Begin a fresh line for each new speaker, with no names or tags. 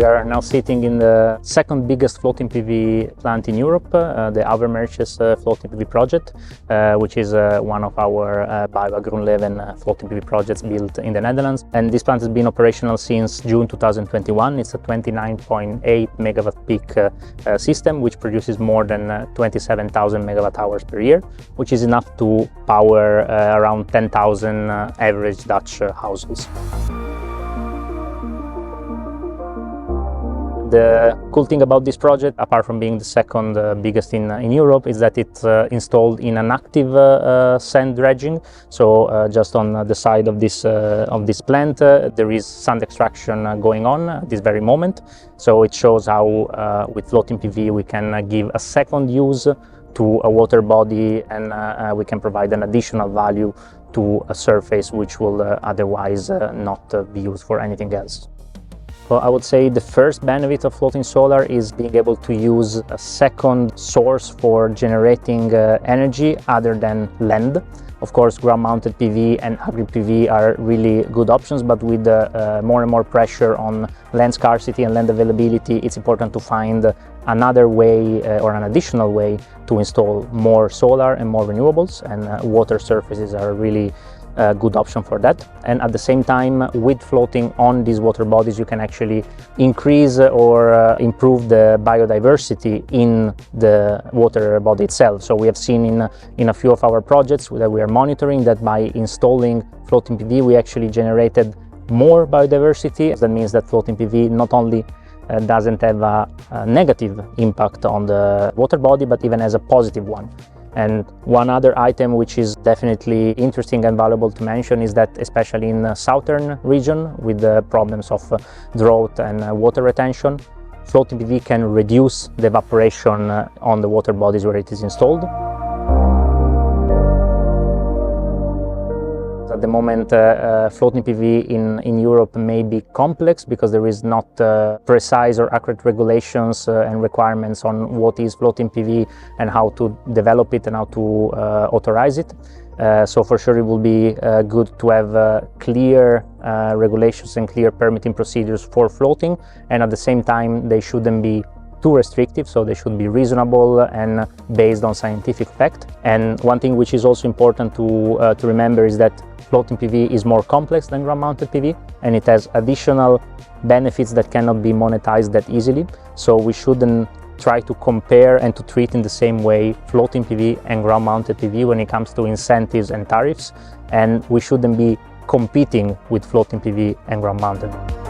We are now sitting in the second biggest floating PV plant in Europe, the Uivermertjees floating PV project, which is one of our BayWa Groenleven floating PV projects built in the Netherlands. And this plant has been operational since June 2021. It's a 29.8 megawatt peak system, which produces more than 27,000 megawatt hours per year, which is enough to power around 10,000 average Dutch households. The cool thing about this project, apart from being the second biggest in Europe, is that it's installed in an active sand dredging. So just on the side of this plant, there is sand extraction going on at this very moment. So it shows how with floating PV we can give a second use to a water body, and we can provide an additional value to a surface which will otherwise not be used for anything else. Well, I would say the first benefit of floating solar is being able to use a second source for generating energy other than land. Of course, ground-mounted PV and hybrid PV are really good options, but with more and more pressure on land scarcity and land availability, it's important to find another way or an additional way to install more solar and more renewables, and water surfaces are really a good option for that. And at the same time, with floating on these water bodies, you can actually increase or improve the biodiversity in the water body itself. So we have seen in a few of our projects that we are monitoring that by installing floating PV, we actually generated more biodiversity. That means that floating PV not only doesn't have a negative impact on the water body, but even has a positive one. And one other item which is definitely interesting and valuable to mention is that, especially in the southern region with the problems of drought and water retention, floating PV can reduce the evaporation on the water bodies where it is installed. At the moment, floating PV in Europe may be complex because there is not precise or accurate regulations and requirements on what is floating PV and how to develop it and how to authorize it. So for sure it will be good to have clear regulations and clear permitting procedures for floating, and at the same time they shouldn't be too restrictive, so they should be reasonable and based on scientific fact. And one thing which is also important to remember is that floating PV is more complex than ground-mounted PV, and it has additional benefits that cannot be monetized that easily. So we shouldn't try to compare and to treat in the same way floating PV and ground-mounted PV when it comes to incentives and tariffs, and we shouldn't be competing with floating PV and ground-mounted.